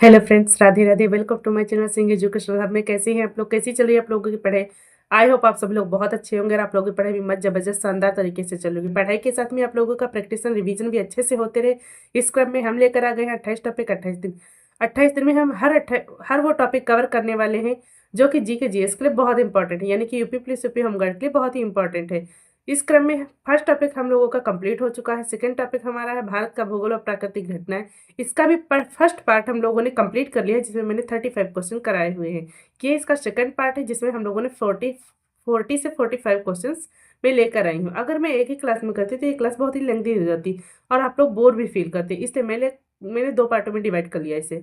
Hello friends, Radhe Radhe. Welcome to my channel Singh educational hub में। कैसे हैं आप लोग? कैसी चल रही है आप लोगों की पढ़ाई? आई होप आप सब लोग बहुत अच्छे होंगे और आप लोगों की पढ़ाई भी मत जबरदस्त शानदार तरीके से चल रही। पढ़ाई के साथ में आप लोगों का प्रैक्टिस एंड रिवीजन भी अच्छे से होते रहे। इस क्रम में हम लेकर आ गए हैं 28 टॉपिक 28 दिन। 28 दिन में हम हर वो टॉपिक कवर करने वाले हैं जो कि जी के जीएस के लिए बहुत इंपॉर्टेंट है, यानी कि यूपी पुलिस यूपी होमगार्ड के लिए बहुत ही इंपॉर्टेंट है। इस क्रम में फर्स्ट टॉपिक हम लोगों का कंप्लीट हो चुका है। सेकंड टॉपिक हमारा है भारत का भूगोल और प्राकृतिक घटनाएं। इसका भी फर्स्ट पार्ट हम लोगों ने कंप्लीट कर लिया है, जिसमें मैंने 35 क्वेश्चन कराए हुए हैं। ये इसका सेकंड पार्ट है, जिसमें हम लोगों ने 40 से 45 क्वेश्चन मैं लेकर आई हूँ। अगर मैं एक ही क्लास में करती तो ये क्लास बहुत ही लेंथी हो जाती और आप लोग बोर भी फील करते, इसलिए मैंने दो पार्टों में डिवाइड कर लिया इसे।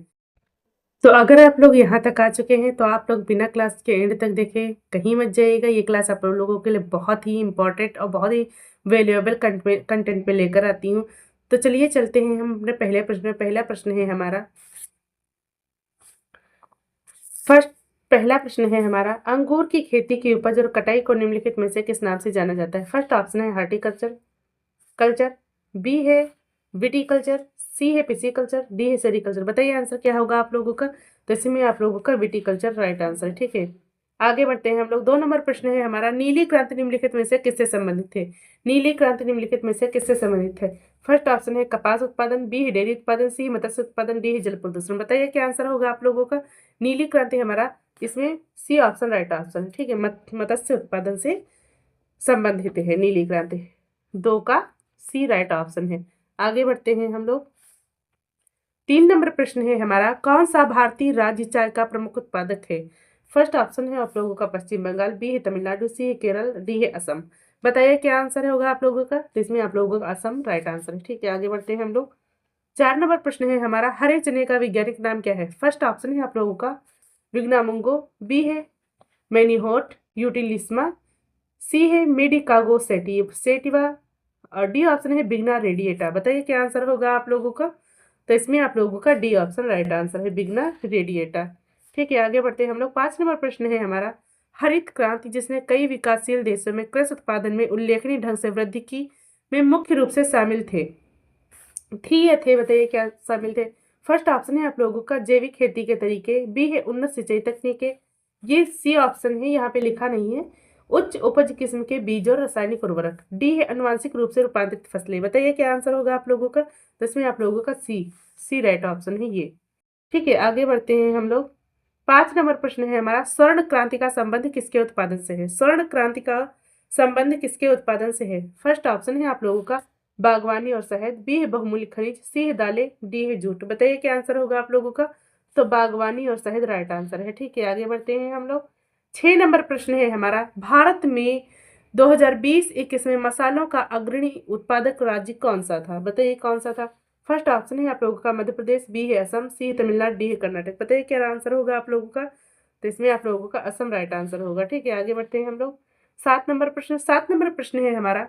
तो अगर आप लोग यहाँ तक आ चुके हैं तो आप लोग बिना क्लास के एंड तक देखें, कहीं मत जाइएगा। ये क्लास आप लोगों के लिए बहुत ही इंपॉर्टेंट और बहुत ही वैल्यूएबल कंटेंट पे लेकर आती हूँ। तो चलिए चलते हैं हम अपने पहले प्रश्न में। पहला प्रश्न है हमारा फर्स्ट पहला प्रश्न है हमारा, अंगूर की खेती की उपज और कटाई को निम्नलिखित में से किस नाम से जाना जाता है? फर्स्ट ऑप्शन है हार्टिकल्चर कल्चर, बी है विटीकल्चर, सी है पिसीकल्चर, डी है सेरिकल्चर। बताइए आंसर क्या होगा आप लोगों का? तो इसमें आप लोगों का विटीकल्चर राइट आंसर है। ठीक है, आगे बढ़ते हैं हम लोग। 2 नंबर प्रश्न है हमारा, नीली क्रांति निम्नलिखित में से किससे संबंधित है? नीली क्रांति निम्नलिखित में से किससे संबंधित है? फर्स्ट ऑप्शन है कपास उत्पादन, बी है डेयरी उत्पादन, सी मत्स्य उत्पादन, डी है जल प्रदूषण। बताइए क्या आंसर होगा आप लोगों का? नीली क्रांति हमारा इसमें सी ऑप्शन राइट आंसर है। ठीक है, मत्स्य उत्पादन से संबंधित है नीली क्रांति। दो का सी राइट ऑप्शन है। आगे बढ़ते हैं हम लोग। 3 नंबर प्रश्न है हमारा, कौन सा भारतीय राज्य चाय का प्रमुख उत्पादक है? फर्स्ट ऑप्शन है आप लोगों का पश्चिम बंगाल, बी है तमिलनाडु, सी है केरल, डी है असम। बताइए क्या आंसर होगा आप लोगों का? तो इसमें आप लोगों का असम राइट आंसर है। ठीक है, आगे बढ़ते हैं हम लोग। 4 नंबर प्रश्न है हमारा, हरे चने का वैज्ञानिक नाम क्या है? फर्स्ट ऑप्शन है आप लोगों का विग्नामुंगो, बी है मैनीहोट यूटिलिस्मा, सी है मेडिकागो सेटिवा और डी ऑप्शन है बिगना रेडिएटा। बताइए क्या आंसर होगा आप लोगों का? तो इसमें आप लोगों का डी ऑप्शन राइट आंसर है, बिगना रेडिएटा। ठीक है, आगे बढ़ते हैं हम लोग। 5 नंबर प्रश्न है हमारा, हरित क्रांति जिसने कई विकासशील देशों में कृषि उत्पादन में उल्लेखनीय ढंग से वृद्धि की में मुख्य रूप से शामिल थी या थे? बताइए क्या शामिल थे? फर्स्ट ऑप्शन है आप लोगों का जैविक खेती के तरीके, बी है उन्नत सिंचाई तकनीकें, ये सी ऑप्शन है, यहाँ पे लिखा नहीं है, उच्च उपज किस्म के बीज और रासायनिक उर्वरक, डी है अनुवांशिक रूप से रूपांतरित फसलें। बताइए क्या आंसर होगा आप लोगों का? तो इसमें आप लोगों का सी राइट ऑप्शन है ये। ठीक है, आगे बढ़ते हैं हम लोग। 5 नंबर प्रश्न है हमारा, स्वर्ण क्रांति का संबंध किसके उत्पादन से है? स्वर्ण क्रांति का संबंध किसके उत्पादन से है? फर्स्ट ऑप्शन है आप लोगों का बागवानी और शहद, बी है बहुमूल्य खनिज, सी है दालें, डी है जूट। बताइए क्या आंसर होगा आप लोगों का? तो बागवानी और शहद राइट आंसर है। ठीक है, आगे बढ़ते हैं हम लोग। 6 नंबर प्रश्न है हमारा, भारत में 2020-21 में मसालों का अग्रणी उत्पादक राज्य कौन सा था? बताइए कौन सा था? फर्स्ट ऑप्शन है आप लोगों का मध्य प्रदेश, बी है असम, सी है तमिलनाडु, डी है कर्नाटक। बताइए क्या आंसर होगा आप लोगों का? तो इसमें आप लोगों का असम राइट आंसर होगा। ठीक है, आगे बढ़ते हैं हम लोग। 7 नंबर प्रश्न है हमारा,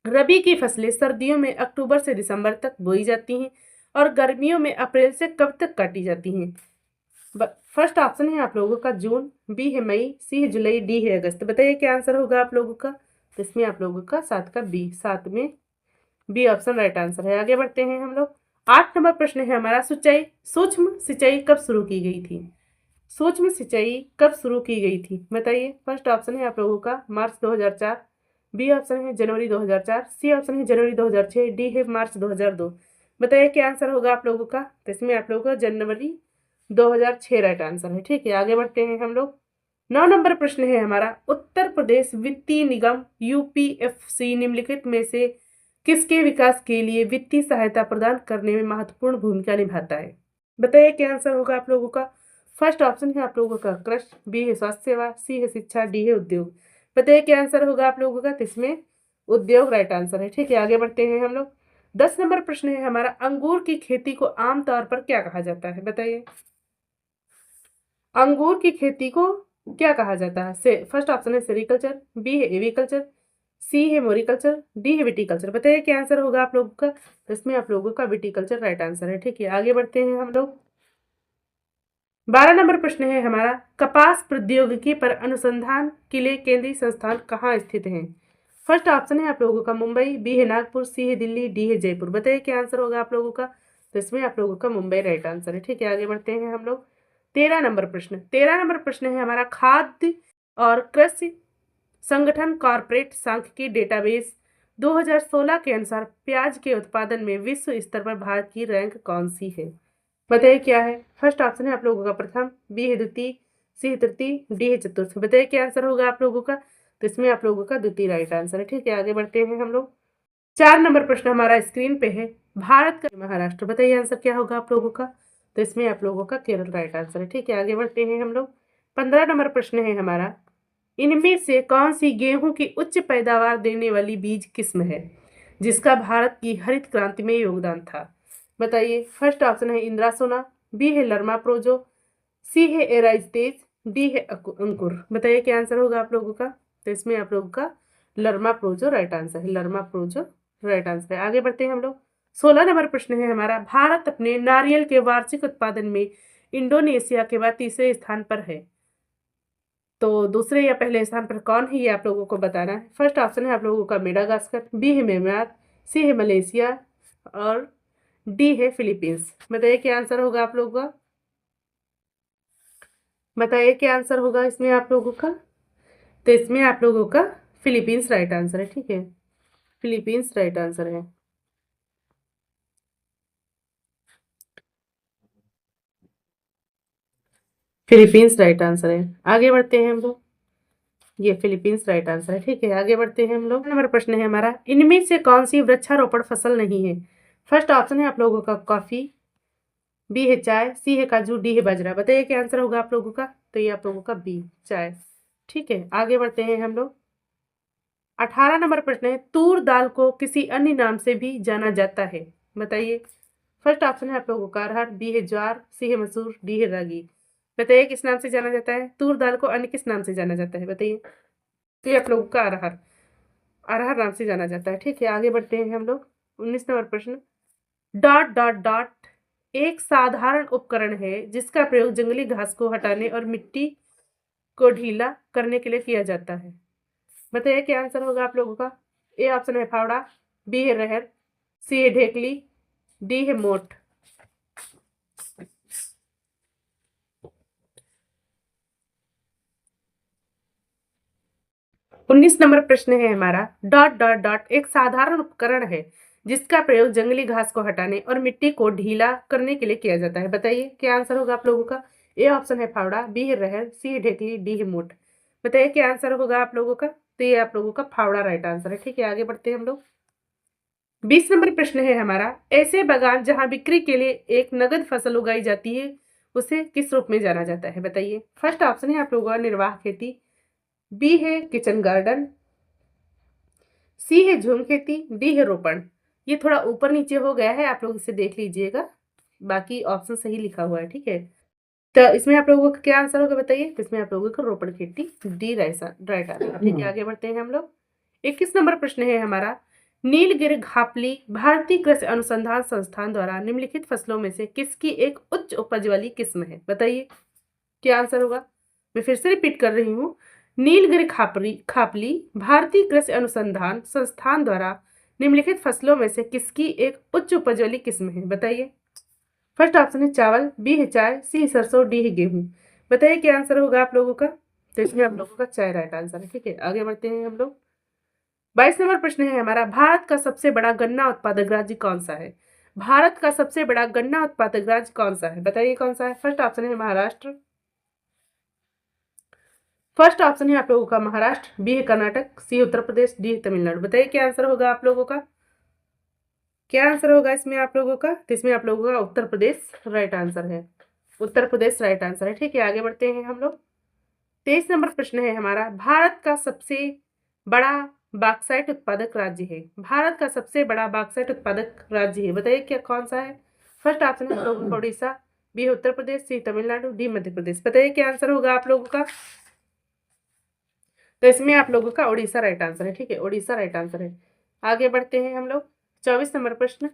रबी की फसलें सर्दियों में अक्टूबर से दिसंबर तक बोई जाती हैं और गर्मियों में अप्रैल से कब तक काटी जाती हैं? फर्स्ट ऑप्शन है आप लोगों का जून, बी है मई, सी है जुलाई, डी है अगस्त। बताइए क्या आंसर होगा आप लोगों का? तो इसमें आप लोगों का 7 में बी ऑप्शन राइट आंसर है। आगे बढ़ते हैं हम लोग। 8 नंबर प्रश्न है हमारा, सूक्ष्म सिंचाई कब शुरू की गई थी? सूक्ष्म सिंचाई कब शुरू की गई थी? बताइए। फर्स्ट ऑप्शन है आप लोगों का मार्च 2004, बी ऑप्शन है जनवरी 2004, सी ऑप्शन है जनवरी 2006, डी है मार्च 2002। बताइए क्या आंसर होगा आप लोगों का? तो इसमें आप लोगों का जनवरी 2006 राइट आंसर है। ठीक है, आगे बढ़ते हैं हम लोग। 9 नंबर प्रश्न है हमारा, उत्तर प्रदेश वित्तीय निगम यूपीएफसी निम्नलिखित में से किसके विकास के लिए वित्तीय सहायता प्रदान करने में महत्वपूर्ण भूमिका निभाता है? बताइए क्या आंसर होगा आप लोगों का? फर्स्ट ऑप्शन है आप लोगों का कृषि, बी है स्वास्थ्य सेवा, सी है शिक्षा, डी है उद्योग। बताइए क्या आंसर होगा आप लोगों का? तो इसमें उद्योग राइट आंसर है। ठीक है, आगे बढ़ते हैं हम लोग। 10 नंबर प्रश्न है हमारा, अंगूर की खेती को आमतौर पर क्या कहा जाता है? बताइए, अंगूर की खेती को क्या कहा जाता है? से फर्स्ट ऑप्शन है सेरिकल्चर, बी है एविकल्चर, सी है मोरिकल्चर, डी है विटीकल्चर। बताइए क्या आंसर होगा आप लोगों का? तो इसमें आप लोगों का विटीकल्चर राइट आंसर है। ठीक है, आगे बढ़ते हैं हम लोग। 12 नंबर प्रश्न है हमारा, कपास प्रौद्योगिकी पर अनुसंधान के लिए केंद्रीय संस्थान कहाँ स्थित है? फर्स्ट ऑप्शन है आप लोगों का मुंबई, बी है नागपुर, सी है दिल्ली, डी है जयपुर। बताइए क्या आंसर होगा आप लोगों का? तो इसमें आप लोगों का मुंबई राइट आंसर है। ठीक है, आगे बढ़ते हैं हम लोग। 13 नंबर प्रश्न है हमारा, खाद्य और कृषि संगठन कॉर्पोरेट सांख्यिकी डेटाबेस 2016 के अनुसार प्याज के उत्पादन में विश्व स्तर पर भारत की रैंक कौन सी है? बताइए क्या है। फर्स्ट ऑप्शन है आप लोगों का प्रथम, बी है द्वितीय, सी है तृतीय, डी है चतुर्थ। बताइए क्या आंसर होगा आप लोगों का। तो इसमें आप लोगों का द्वितीय राइट आंसर है। ठीक है, आगे बढ़ते हैं हम लोग। 4 नंबर प्रश्न हमारा स्क्रीन पे है, भारत का महाराष्ट्र। बताइए आंसर क्या होगा आप लोगों का। तो इसमें आप लोगों का केरल राइट आंसर है। ठीक है, आगे बढ़ते हैं हम लोग। 15 नंबर प्रश्न है हमारा, इनमें से कौन सी गेहूं की उच्च पैदावार देने वाली बीज किस्म है जिसका भारत की हरित क्रांति में योगदान था? बताइए। फर्स्ट ऑप्शन है इंदिरा सोना, बी है लर्मा प्रोजो, सी है एराइज तेज, डी है अंकुर। बताइए क्या आंसर होगा आप लोगों का। तो इसमें आप लोगों का लर्मा प्रोजो राइट आंसर है। लर्मा प्रोजो राइट आंसर है। आगे बढ़ते हैं हम लोग। 16 नंबर प्रश्न है हमारा, भारत अपने नारियल के वार्षिक उत्पादन में इंडोनेशिया के बाद तीसरे स्थान पर है, तो दूसरे या पहले स्थान पर कौन है ये आप लोगों को बताना है। फर्स्ट ऑप्शन है आप लोगों का मेडागास्कर, बी है म्यांमार, सी है मलेशिया और डी है फिलीपींस। बताइए क्या आंसर होगा आप लोगों का। बताइए क्या आंसर होगा इसमें आप लोगों का। तो इसमें आप लोगों का फिलीपींस राइट आंसर है। ठीक है, फिलीपींस राइट आंसर है। फिलीपींस राइट आंसर है। आगे बढ़ते हैं हम लोग। ये फिलीपींस राइट आंसर है। ठीक है, आगे बढ़ते हैं हम लोग। नंबर प्रश्न है हमारा, इनमें से कौन सी वृक्षारोपण फसल नहीं है? फर्स्ट ऑप्शन है आप लोगों का कॉफी, बी है चाय, सी है काजू, डी है बाजरा। बताइए क्या आंसर होगा आप लोगों का। तो ये आप लोगों का बी, चाय। ठीक है, आगे बढ़ते हैं हम लोग। 18 नंबर प्रश्न है, तूर दाल को किसी अन्य नाम से भी जाना जाता है? बताइए। फर्स्ट ऑप्शन है आप लोगों का अरहर, बी है ज्वार, सी है मसूर, डी है रागी। बताइए किस नाम से जाना जाता है तूर दाल को, अन्य किस नाम से जाना जाता है बताइए। तो ये आप लोगों का अरहर, अरहर नाम से जाना जाता है। ठीक है, आगे बढ़ते हैं हम लोग। 19 नंबर प्रश्न, डॉट डॉट डॉट एक साधारण उपकरण है जिसका प्रयोग जंगली घास को हटाने और मिट्टी को ढीला करने के लिए किया जाता है। बताइए क्या आंसर होगा आप लोगों का। ए ऑप्शन है फावड़ा, बी है रहर, सी है ढेकली, डी है मोट। 19 नंबर प्रश्न है हमारा, डॉट डॉट डॉट एक साधारण उपकरण है जिसका प्रयोग जंगली घास को हटाने और मिट्टी को ढीला करने के लिए किया जाता है। बताइए क्या आंसर होगा आप लोगों का। ए ऑप्शन है फावड़ा, बी है रहर, सी है ढेकली, डी है मोट। बताइए क्या आंसर होगा आप लोगों का। तो ये आप लोगों का फावड़ा राइट आंसर है। ठीक है, आगे बढ़ते हैं हम लोग। 20 नंबर प्रश्न है हमारा, ऐसे बागान जहां बिक्री के लिए एक नगद फसल उगाई जाती है उसे किस रूप में जाना जाता है? बताइए। फर्स्ट ऑप्शन है आप लोगों का निर्वाह खेती, बी है किचन गार्डन, सी है झूम खेती, डी है रोपण। ये थोड़ा ऊपर नीचे हो गया है, आप लोग इसे देख लीजिएगा, बाकी ऑप्शन सही लिखा हुआ है। ठीक है, तो इसमें आप लोगों का क्या आंसर होगा बताइए। तो इसमें आप लोगों का रोपण खेती, डी राइट आंसर। ठीक है, आगे बढ़ते हैं हम लोग। 21 नंबर प्रश्न है हमारा, नीलगिरी घापली भारतीय कृषि अनुसंधान संस्थान द्वारा निम्नलिखित फसलों में से किसकी एक उच्च उपज वाली किस्म है? बताइए क्या आंसर होगा। मैं फिर से रिपीट कर रही हूँ, नीलगिरी खापरी खापली भारतीय कृषि अनुसंधान संस्थान द्वारा निम्नलिखित फसलों में से किसकी एक उच्च उपज वाली किस्म है? बताइए। फर्स्ट ऑप्शन है चावल, बी है चाय, सी है सरसों, डी है गेहूं। बताइए क्या आंसर होगा आप लोगों का। तो इसमें आप लोगों का चाय राइट आंसर है। ठीक है, आगे बढ़ते हैं हम लोग। 22 नंबर प्रश्न है हमारा, भारत का सबसे बड़ा गन्ना उत्पादक राज्य कौन सा है? भारत का सबसे बड़ा गन्ना उत्पादक राज्य कौन सा है? बताइए कौन सा है। फर्स्ट ऑप्शन है महाराष्ट्र, फर्स्ट ऑप्शन है आप लोगों का महाराष्ट्र, बी है कर्नाटक, सी उत्तर प्रदेश, डी है तमिलनाडु। बताइए क्या आंसर होगा आप लोगों का। क्या आंसर होगा इसमें आप लोगों का। तो इसमें आप लोगों का उत्तर प्रदेश राइट आंसर है। उत्तर प्रदेश राइट आंसर है। ठीक है, आगे बढ़ते हैं हम लोग। 23 नंबर प्रश्न है हमारा, भारत का सबसे बड़ा बॉक्साइट उत्पादक राज्य है। भारत का सबसे बड़ा बॉक्साइट उत्पादक राज्य है, बताइए क्या कौन सा है। फर्स्ट ऑप्शन है आप लोगों का उड़ीसा, बी है उत्तर प्रदेश, सी तमिलनाडु, डी मध्य प्रदेश। बताइए क्या आंसर होगा आप लोगों का। तो इसमें आप लोगों का उड़ीसा राइट आंसर है। ठीक है, उड़ीसा राइट आंसर है। आगे बढ़ते हैं हम लोग। 24 नंबर प्रश्न,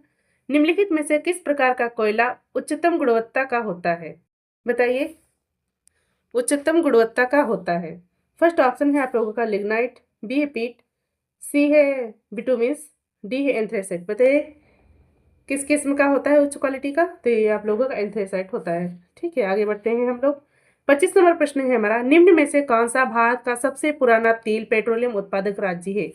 निम्नलिखित में से किस प्रकार का कोयला उच्चतम गुणवत्ता का होता है? बताइए, उच्चतम गुणवत्ता का होता है। फर्स्ट ऑप्शन है आप लोगों का लिग्नाइट, बी है पीट, सी है बिटुमिस, डी है एंथ्रेसाइट। बताइए किस किस्म का होता है उच्च क्वालिटी का? तो ये आप लोगों का एंथ्रेसाइट होता है। ठीक है, आगे बढ़ते हैं हम लोग। 25 नंबर प्रश्न है हमारा, निम्न में से कौन सा भारत का सबसे पुराना तेल पेट्रोलियम उत्पादक राज्य है?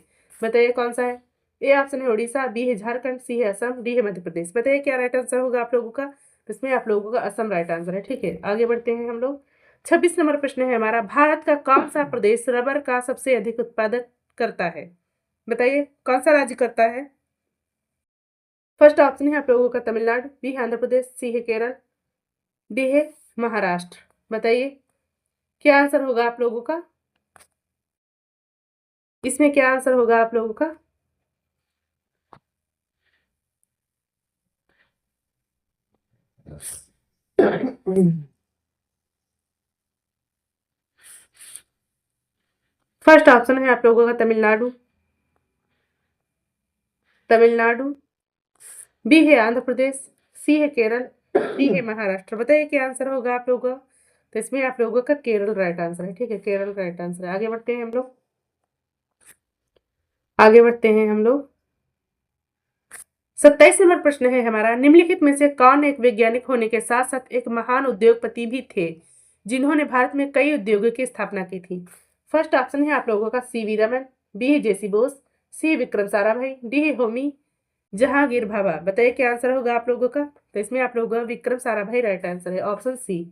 बताइए कौन सा है? ए ऑप्शन है उड़ीसा, बी है झारखंड, सी है असम, डी है मध्य प्रदेश। बताइए क्या राइट आंसर होगा आप लोगों का? तो इसमें आप लोगों का असम राइट आंसर है। ठीक है, आगे बढ़ते हैं हम लोग। 26 नंबर प्रश्न है हमारा, भारत का कौन सा प्रदेश रबर का सबसे अधिक उत्पादक करता है? बताइए कौन सा राज्य करता है? फर्स्ट ऑप्शन है आप लोगों का तमिलनाडु, बी है आंध्र प्रदेश, सी है केरल, डी है महाराष्ट्र। बताइए क्या आंसर होगा आप लोगों का? इसमें क्या आंसर होगा आप लोगों का? फर्स्ट ऑप्शन है आप लोगों का तमिलनाडु, तमिलनाडु, बी है आंध्र प्रदेश, सी है केरल, डी है महाराष्ट्र। बताइए क्या आंसर होगा आप लोगों का? तो इसमें आप लोगों का केरल राइट आंसर है। ठीक है, केरल राइट आंसर है। आगे बढ़ते हैं हम लोग, आगे बढ़ते हैं हम लोग। 27 नंबर प्रश्न है हमारा, निम्नलिखित में से कौन एक वैज्ञानिक होने के साथ साथ एक महान उद्योगपति भी थे जिन्होंने भारत में कई उद्योगों की स्थापना की थी? फर्स्ट ऑप्शन है आप लोगों का सीवी रमन, बी है जेसी बोस, सी विक्रम साराभाई, डी है होमी जहांगीर भाभा। बताइए क्या आंसर होगा आप लोगों का? तो इसमें आप लोगों का विक्रम साराभाई राइट आंसर है, ऑप्शन सी।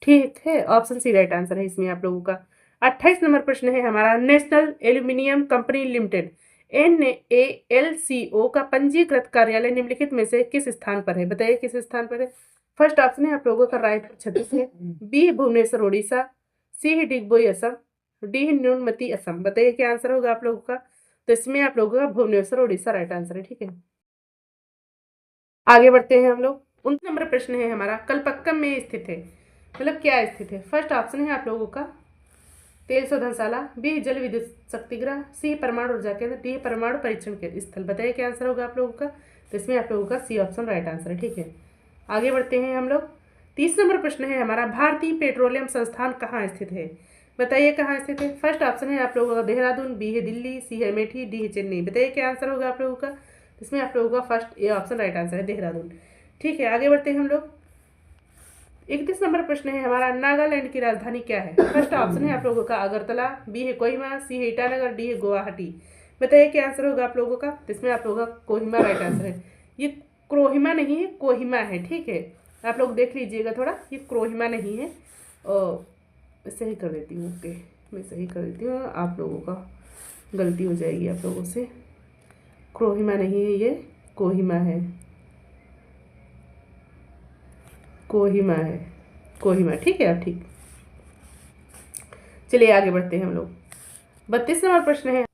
ठीक है, ऑप्शन सी राइट आंसर है इसमें आप लोगों का। 28 नंबर प्रश्न है हमारा, national aluminium company limited NALCO का पंजीकृत कार्यालय निम्नलिखित में से किस स्थान पर है? बताइए किस स्थान पर है? फर्स्ट ऑप्शन है आप लोगों का रायपुर छत्तीसगढ़, बी है भुवनेश्वर उड़ीसा, सी है डिगबोई असम, डी है न्यूनमती असम। बताइए क्या आंसर होगा आप लोगों का? तो इसमें आप लोगों का भुवनेश्वर उड़ीसा राइट आंसर है। ठीक है, आगे बढ़ते हैं हम लोग। 29 नंबर प्रश्न है हमारा, कलपक्कम में स्थित है, मतलब क्या स्थित है? फर्स्ट ऑप्शन है आप लोगों का तेल शोधनशाला, बी जल विद्युत शक्तिगृह, सी परमाणु ऊर्जा केंद्र, डी परमाणु परीक्षण के स्थल। बताइए क्या आंसर होगा आप लोगों का? तो इसमें आप लोगों का सी ऑप्शन राइट आंसर है। ठीक है, आगे बढ़ते हैं हम लोग। 30 नंबर प्रश्न है हमारा, भारतीय पेट्रोलियम संस्थान कहाँ स्थित है? बताइए कहाँ स्थित है? फर्स्ट ऑप्शन है आप लोगों का देहरादून, बी है दिल्ली, सी है अमेठी, डी है चेन्नई। बताइए क्या आंसर होगा आप लोगों का? इसमें आप लोगों का first A option right answer है, देहरादून। ठीक है, आगे बढ़ते हैं हम लोग। 31 नंबर प्रश्न है हमारा, नागालैंड की राजधानी क्या है? फर्स्ट ऑप्शन है आप लोगों का अगरतला, बी है कोहिमा, सी है ईटानगर, डी है गुवाहाटी। बताइए क्या आंसर होगा आप लोगों का? तो इसमें आप लोगों का कोहिमा राइट आंसर है। ये क्रोहिमा नहीं है, कोहिमा है। ठीक है, आप लोग देख लीजिएगा थोड़ा, ये क्रोहिमा नहीं है। और सही कर देती हूँ, ओके मैं सही कर देती हूँ, आप लोगों का गलती हो जाएगी आप लोगों से। क्रोहिमा नहीं है, ये कोहिमा है, कोहिमा है, कोहिमा। ठीक है, अब ठीक। चलिए आगे बढ़ते हैं हम लोग। 32 नंबर प्रश्न है,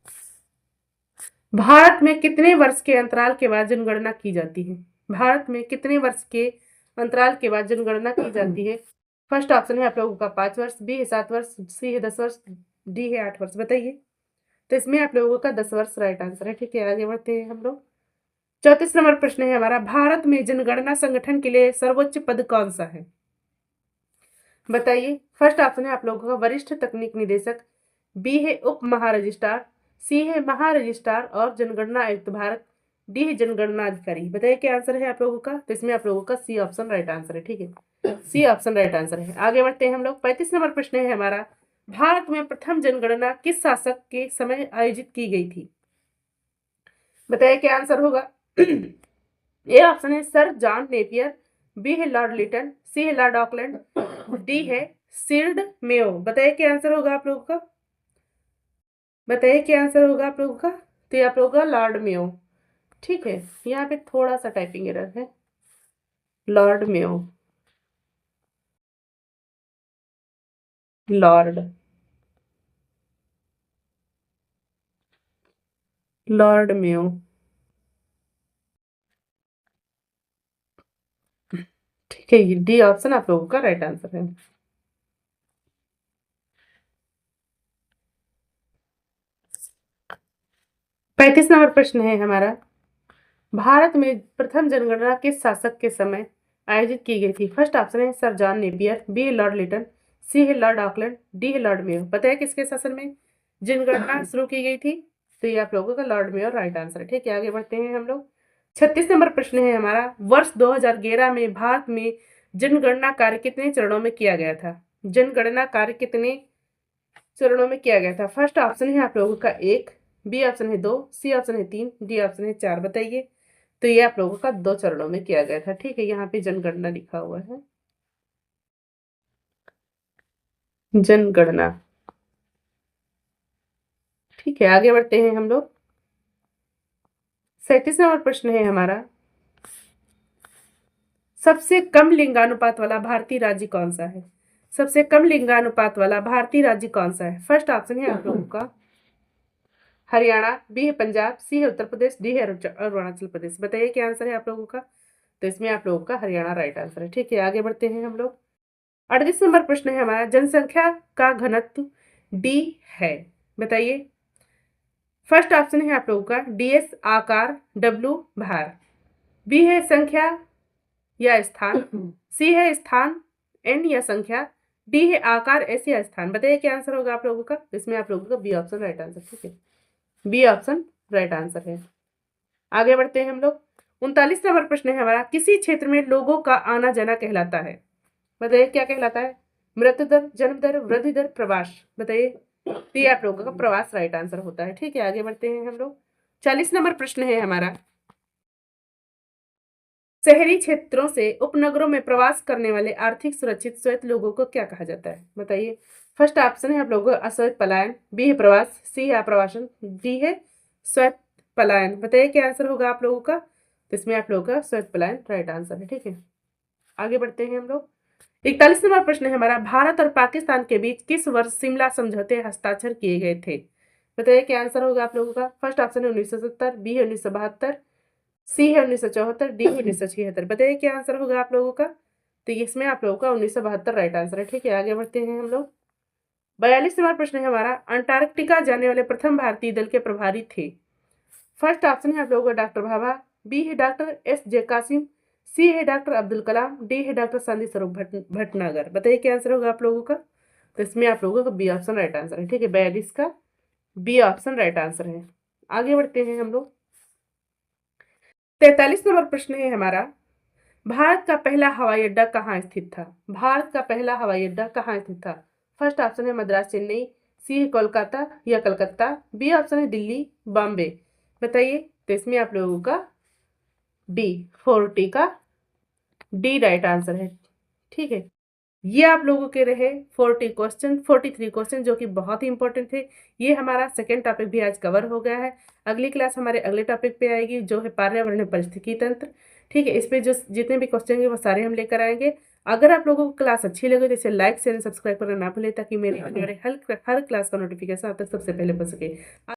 भारत में कितने वर्ष के अंतराल के बाद जनगणना की जाती है? भारत में कितने वर्ष के अंतराल के बाद जनगणना की जाती है? फर्स्ट ऑप्शन है आप लोगों का 5 वर्ष, बी है 7 वर्ष, सी है 10 वर्ष, डी है 8 वर्ष। बताइए। तो इसमें आप लोगों का 10 वर्ष राइट आंसर है। ठीक है, आगे बढ़ते हैं हम लोग। 34 नंबर प्रश्न है हमारा, भारत में जनगणना संगठन के लिए सर्वोच्च पद कौन सा है? बताइए। फर्स्ट ऑप्शन है आप लोगों का वरिष्ठ तकनीक निदेशक, बी है उप महारजिस्ट्रार, सी है महारजिस्ट्रार और जनगणना आयुक्त भारत, डी है जनगणना अधिकारी। बताइए क्या आंसर है आप लोगों का? तो इसमें आप लोगों का सी ऑप्शन राइट आंसर है। ठीक है, सी ऑप्शन राइट आंसर है। आगे बढ़ते हैं हम लोग। 35 नंबर प्रश्न है हमारा, भारत में प्रथम जनगणना किस शासक के समय आयोजित की गई थी? बताइए क्या आंसर होगा? ए ऑप्शन है सर जॉन नेपियर, बी है लॉर्ड लिटन, सी है लॉर्ड ऑकलैंड, डी है सील्ड मेयो। बताइए क्या आंसर होगा आप लोगों का? बताइए क्या आंसर होगा आप लोगों का? तो ये आप लोगों का लॉर्ड मेयो। ठीक है, यहाँ पे थोड़ा सा टाइपिंग एरर है, Lord Mayo, Lord, Lord Mayo. ठीक है, ये डी ऑप्शन आप लोगों का राइट आंसर है। पैंतीस नंबर प्रश्न है हमारा, भारत में प्रथम जनगणना किस शासक के समय आयोजित की गई थी? फर्स्ट ऑप्शन है सर जॉन नेपियर, बी है लॉर्ड लिटन, सी है लॉर्ड ऑकलैंड, डी है लॉर्ड मेयो। पता है किसके शासन में जनगणना शुरू की गई थी? तो ये आप लोगों का लॉर्ड मेयो राइट आंसर है। ठीक है, आगे बढ़ते हैं हम लोग। 36 नंबर प्रश्न है हमारा, वर्ष 2011 में भारत में जनगणना कार्य कितने चरणों में किया गया था? जनगणना कार्य कितने चरणों में किया गया था? फर्स्ट ऑप्शन है आप लोगों का 1, बी ऑप्शन है 2, सी ऑप्शन है 3, डी ऑप्शन है 4। बताइए। तो ये आप लोगों का 2 चरणों में किया गया था। ठीक है, यहाँ पे जनगणना लिखा हुआ है, जनगणना। ठीक है, आगे बढ़ते हैं हम लोग। 37 नंबर प्रश्न है हमारा, सबसे कम लिंगानुपात वाला भारतीय राज्य कौन सा है? सबसे कम लिंगानुपात वाला भारतीय राज्य कौन सा है? फर्स्ट ऑप्शन है आप लोगों का हरियाणा, बी है पंजाब, सी है उत्तर प्रदेश, डी है अरुणाचल प्रदेश। बताइए क्या आंसर है आप लोगों का? तो इसमें आप लोगों का हरियाणा राइट आंसर है। ठीक है, आगे बढ़ते हैं हम लोग। 38 नंबर प्रश्न है हमारा, जनसंख्या का घनत्व डी है। बताइए। फर्स्ट ऑप्शन है आप लोगों का डीएस आकार, डब्ल्यू भार, बी है संख्या या स्थान, सी है स्थान एन या संख्या, डी है आकार एस या स्थान। बताइए क्या आंसर होगा आप लोगों का? इसमें आप लोगों का बी ऑप्शन राइट आंसर। ठीक है, बी ऑप्शन राइट आंसर है। आगे बढ़ते हैं हम लोग। 39 नंबर प्रश्न है हमारा, किसी क्षेत्र में लोगों का आना जाना कहलाता है? बताइए क्या कहलाता है? मृत्यु दर, जन्म दर, वृद्धि दर, प्रवास। बताइए। तो ये आप लोगों का प्रवास राइट आंसर होता है। ठीक है, आगे बढ़ते हैं हम लोग। 40 नंबर प्रश्न है हमारा, शहरी क्षेत्रों से उपनगरों में प्रवास करने वाले आर्थिक सुरक्षित स्वायत्त लोगों को क्या कहा जाता है? बताइए। फर्स्ट ऑप्शन है आप लोगों का अस्वैध पलायन, बी है प्रवास, सी है आप्रवासन, डी है स्वायत्त पलायन। बताइए क्या आंसर होगा आप लोगों का? तो इसमें आप लोगों का स्वायत्त पलायन राइट आंसर है। ठीक है, आगे बढ़ते हैं हम लोग। 41 नंबर प्रश्न है हमारा, भारत और पाकिस्तान के बीच किस वर्ष शिमला समझौते हस्ताक्षर किए गए थे? बताइए क्या आंसर होगा आप लोगों का? फर्स्ट ऑप्शन है 1970, बी है 1972, सी है 1974, डी है 1976। बताइए क्या आंसर होगा आप लोगों का? तो इसमें आप लोगों का 1972 राइट आंसर है। ठीक है, आगे बढ़ते हैं हम लोग। 42 नंबर प्रश्न है हमारा, अंटार्कटिका जाने वाले प्रथम भारतीय दल के प्रभारी थे? फर्स्ट ऑप्शन है आप लोगों का डॉक्टर भाभा, बी है डॉक्टर एस जे कासिम, सी है डॉक्टर अब्दुल कलाम, डी है डॉक्टर संदीप स्वरूप भटनागर। बताइए क्या आंसर होगा आप लोगों का? तो इसमें आप लोगों का बी ऑप्शन राइट आंसर है। ठीक है, 42 का बी ऑप्शन राइट आंसर है। आगे बढ़ते हैं हम लोग। 43 नंबर प्रश्न है हमारा, भारत का पहला हवाई अड्डा कहाँ स्थित था? भारत का पहला हवाई अड्डा कहाँ स्थित था? फर्स्ट ऑप्शन है मद्रास चेन्नई, सी है कोलकाता या कलकत्ता, बी ऑप्शन है दिल्ली बॉम्बे। बताइए। तो इसमें आप लोगों का डी 40 का डी राइट आंसर है। ठीक है, ये आप लोगों के रहे 43 क्वेश्चन जो कि बहुत ही इंपॉर्टेंट थे। ये हमारा सेकेंड टॉपिक भी आज कवर हो गया है। अगली क्लास हमारे अगले टॉपिक पे आएगी जो है पर्यावरण परिस्थिति तंत्र। ठीक है, इस पे जो जितने भी क्वेश्चन है वो सारे हम लेकर आएंगे। अगर आप लोगों को क्लास अच्छी लगे तो इसे लाइक शेयर सब्सक्राइब करना ना भूलें ताकि मेरे हर क्लास का नोटिफिकेशन आप तक सबसे पहले पहुंच सके।